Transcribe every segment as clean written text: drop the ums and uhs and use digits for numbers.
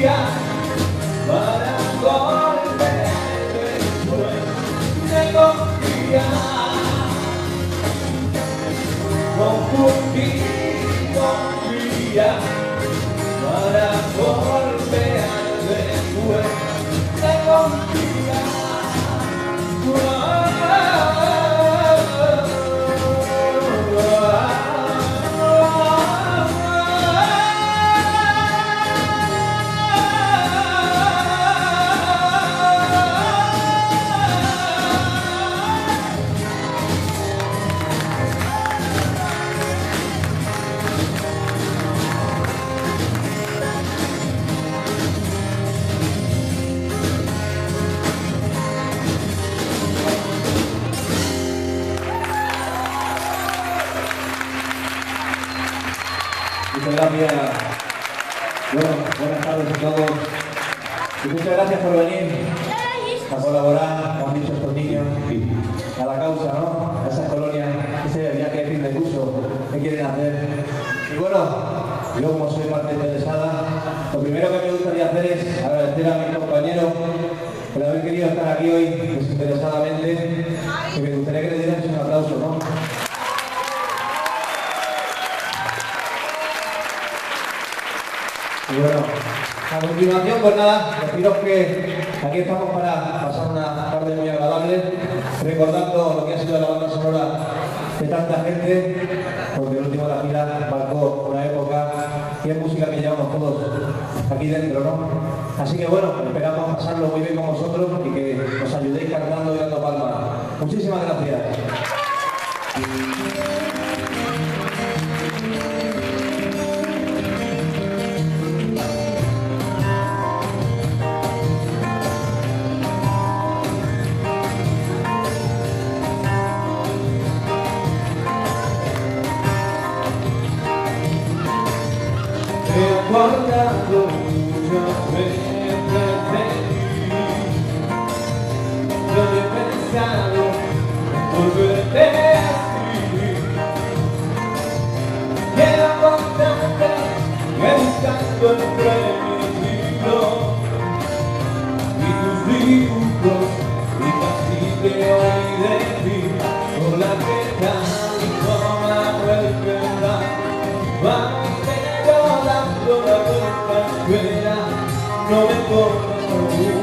día para volver después de confiar, confundir, confiar para volver después de confiar. Muchas gracias. Bueno, buenas tardes a todos. Y muchas gracias por venir a colaborar, como han dicho estos niños, a la causa, ¿no? A esas colonias, ese viaje de fin de curso que quieren hacer. Y bueno, yo como soy parte interesada, lo primero que me gustaría hacer es agradecer a mis compañeros por haber querido estar aquí hoy desinteresadamente, y me gustaría que le dierais un aplauso, ¿no? Y bueno, a continuación, pues nada, deciros que aquí estamos para pasar una tarde muy agradable, recordando lo que ha sido la banda sonora de tanta gente, porque el último de la fila marcó una época y es música que llevamos todos aquí dentro, ¿no? Así que bueno, esperamos pasarlo muy bien con vosotros y que nos ayudéis cantando y dando palmas. Muchísimas gracias. Recordando muchas veces de ti, yo he pensado volverte a escribir. Quiero contarte que buscando entre mis libros y tus dibujos y casi te oí decir: hola, ¿qué tal? ¿Cómo vuelve? Toda vuelta fuera, no me corres aún,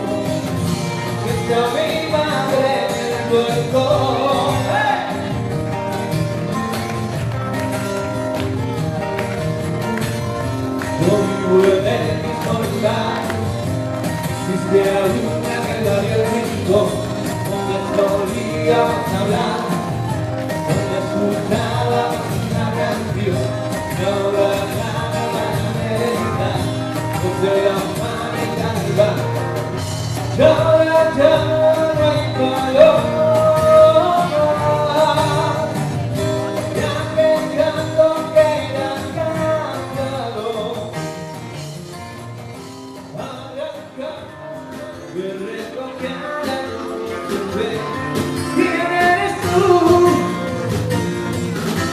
que sea mi madre en el cuerpo. Yo vivo en el mismo lugar, existe alguna que lo había visto, donde solíamos hablar, donde escuchábamos una canción, y ahora de la humanidad, ya no hay calor, ya pensando que era cambiado, que recogía la noche. ¿Quién eres tú?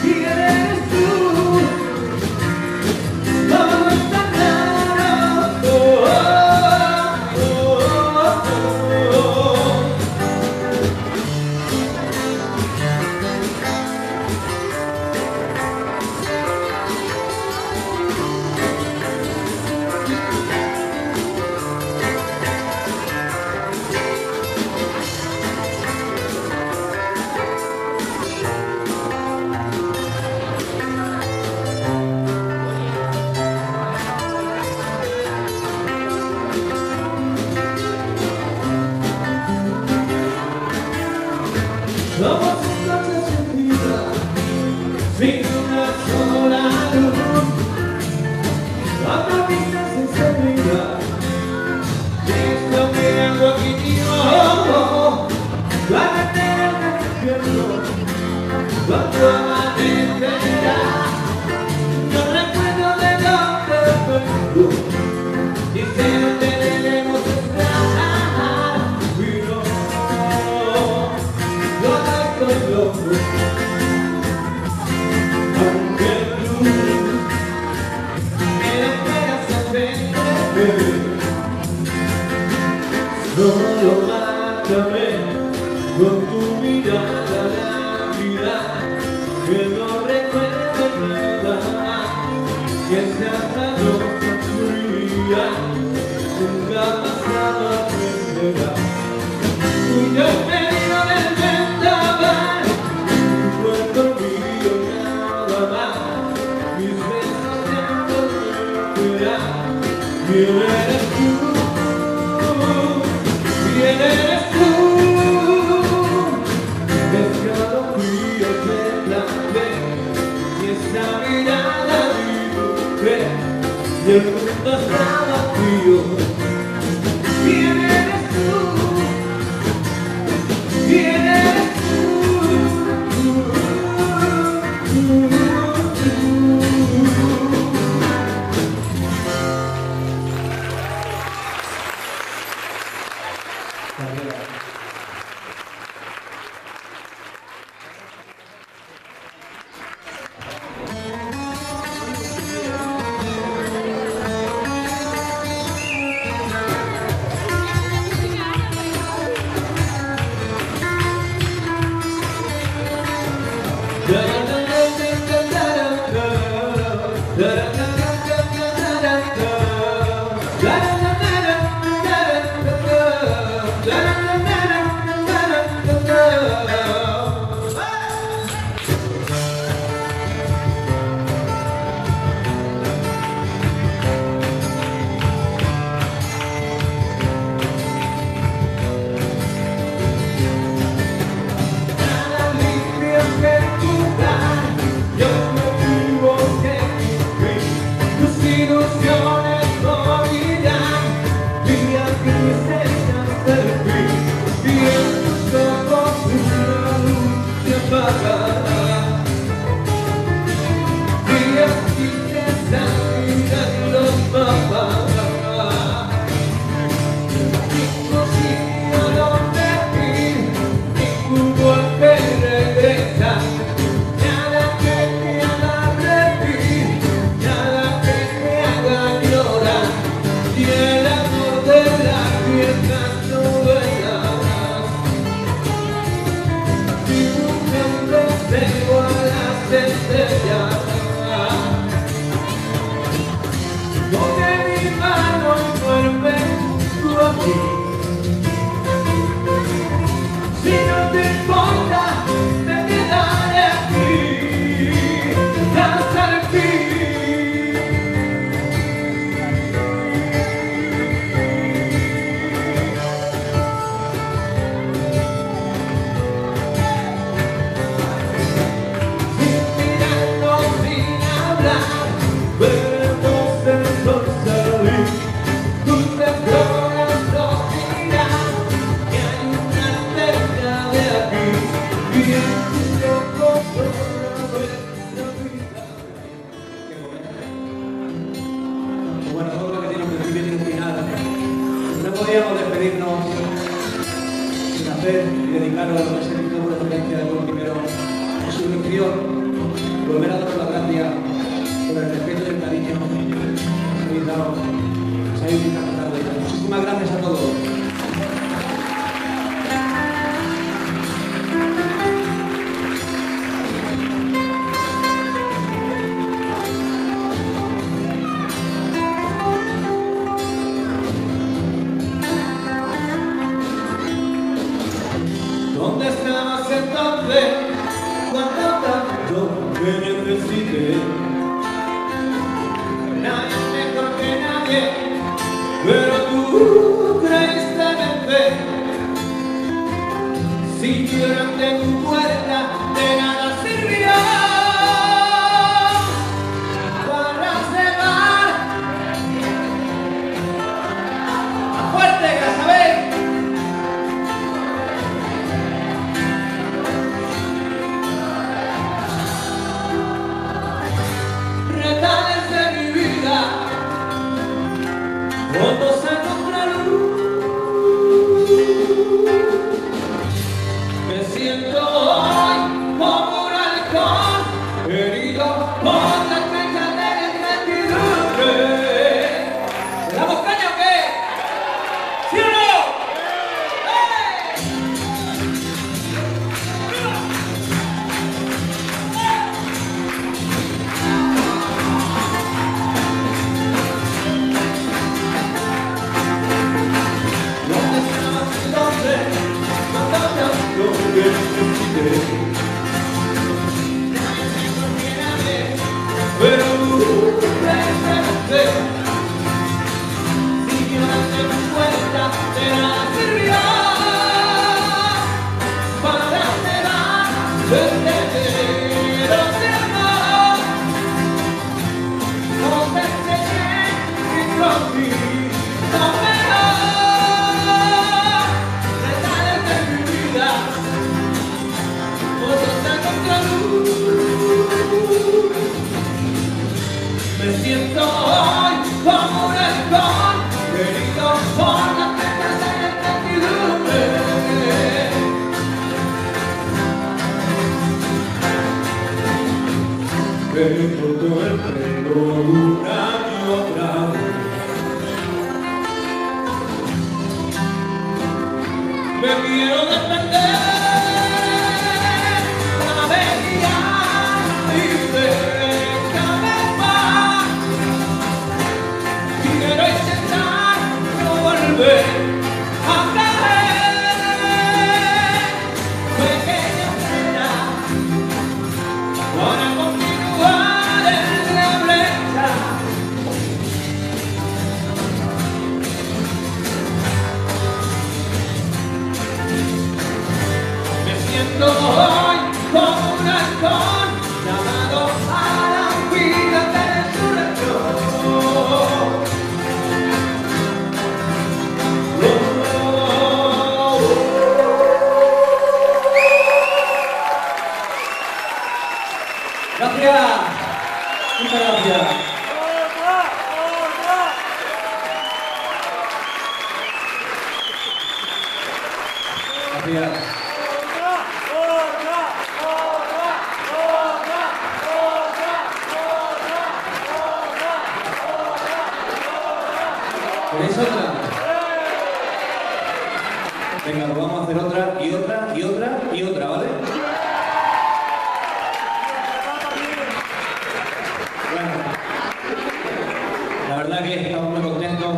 ¿Quién eres tú? No está somos noches sin vida, sin una sola luz, cuando pisas esa vida, esto que hago aquí yo, la eterna infierno, cuando amanecerá, no recuerdo de dónde vengo, y sé dónde debemos estar, y no, estoy loco, aunque tú me esperas a ver. pasado aprenderá. Y yo me vino del vendaval, tu cuerpo mío nada más, mis besos ya no volverán. ¿Quién eres tú? ¿Quién eres tú? Escalofríos de placer y esa mirada libre y el mundo está vacío. ¿Quién eres tú? ¿Quién eres podríamos despedirnos sin hacer y dedicarnos a lo que se hizo por excelencia del primero en su elección, volver a daros las gracias por el respeto y el cariño que habéis dado, que habéis disfrutado. Muchísimas gracias a todos. ¿Dónde estabas entonces cuando tanto me necesité? Nadie mejor que nadie, pero tú creíste vencer. Si lloran de tu puerta, de nada sirvió para cerrar. ¡Más fuerte, Casabel! Cuando se nombra luz, me siento hoy como un halcón herido por la fecha de la incertidumbre. ¿Le damos caña o qué? ¿Sí o no? Me siento hoy como un halcón, herido por la tempestad y la incertidumbre. Que corto el pelo una y otra vez. Me quiero defender. Hoy como un halcón llamado a la vida de resurrección. Gracias, muchas gracias. Gracias. ¿Queréis otra? Venga, pues vamos a hacer otra y otra y otra y otra, ¿vale? Bueno, la verdad que estamos muy contentos,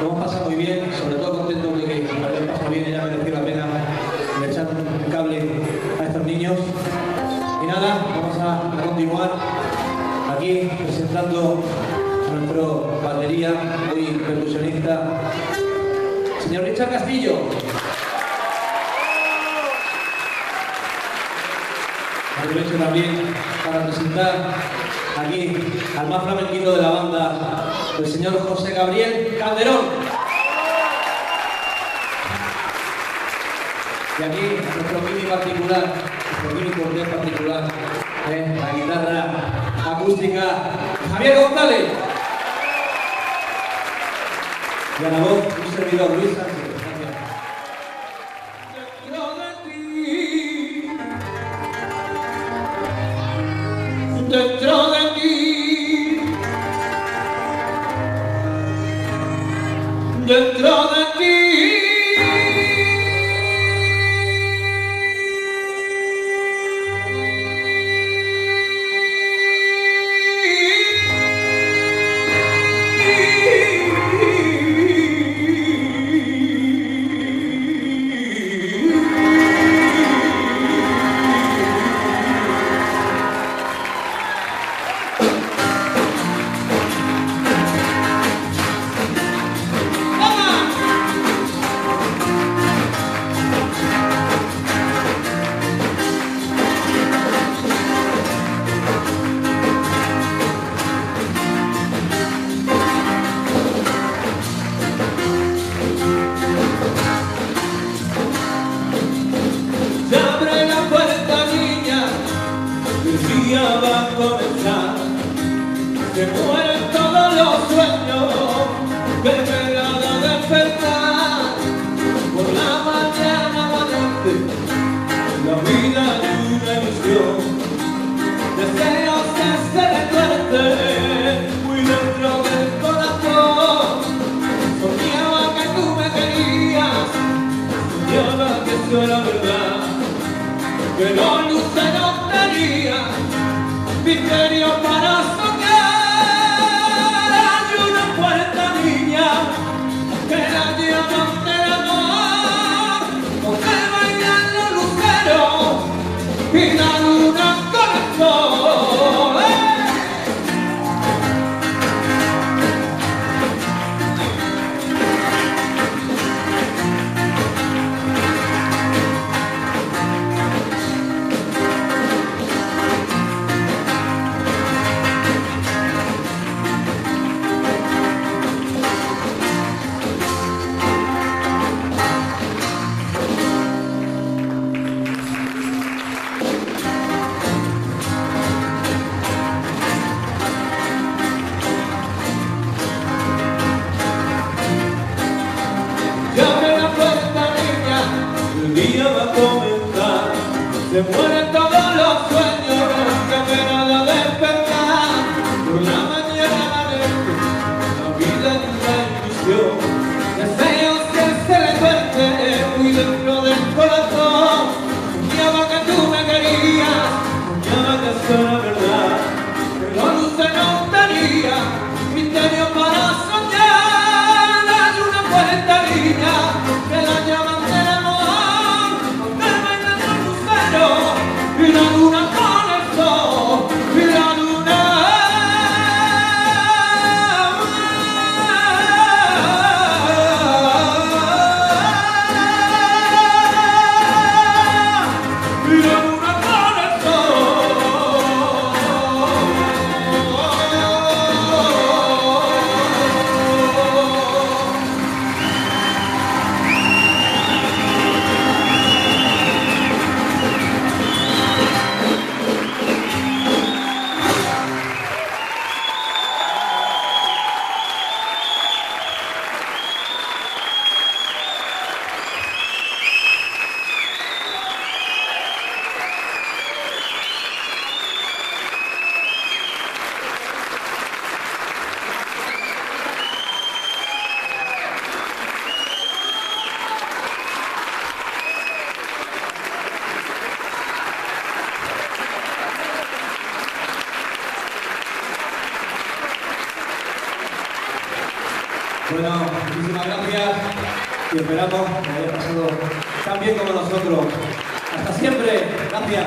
lo hemos pasado muy bien, sobre todo contentos de que lo hayamos pasado bien y ya mereció la pena de echar un cable a estos niños. Y nada, vamos a continuar aquí presentando nuestro batería, hoy percusionista, señor Richard Castillo. Aprovecho también para presentar aquí al más flamenquito de la banda, el señor José Gabriel Calderón. Y aquí nuestro mini particular, nuestro mini corte particular, la guitarra acústica, Javier González. Y a la voz, un servidor, Luis Sánchez. Gracias. Dentro de ti, dentro de ti. Va a comenzar, se mueren todos los sueños que me dan a despertar. Por la mañana amanece la vida de una ilusión, deseos que se retuercen muy dentro del corazón. Soñaba que tú me querías, soñaba que eso era verdad, que los luceros tenían misterio para soñar. Hay una puerta, niña, día va a comenzar. Se mueren todos los sueños que apenas la despertar. Por la mañana amanece la vida en una ilusión. Deseos que se le cuente muy dentro del corazón. Soñaba que tú me querías, soñaba que eso era verdad, pero luces no tenía, misterio para soñar. Hay una puerta línea que la llaman del amor, que baila el lucero y la luna con el sol y la luna. Bueno, muchísimas gracias y esperamos que haya pasado tan bien como nosotros. Hasta siempre. Gracias.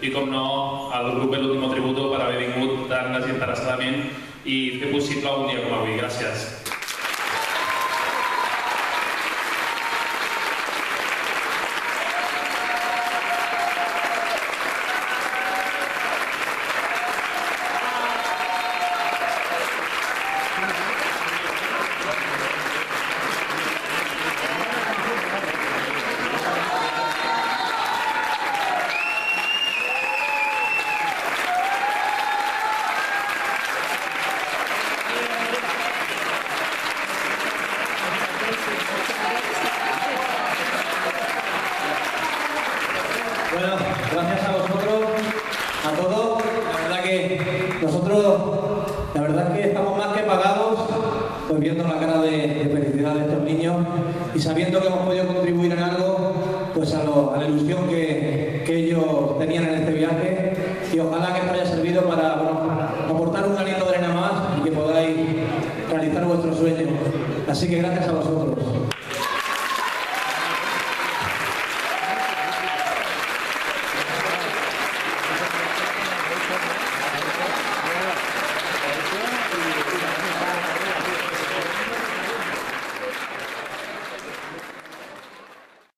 I com no, al grup El Último Tributo per haver vingut tan desinteressadament i fer possible un dia com avui. Gràcies. Bueno, gracias a vosotros, a todos. La verdad que nosotros, la verdad es que estamos más que pagados, pues viendo la cara de felicidad de estos niños y sabiendo que hemos podido contribuir en algo, pues a la ilusión que ellos tenían en este viaje, y ojalá que esto haya servido para aportar un granito de arena más y que podáis realizar vuestros sueños. Así que gracias a vosotros.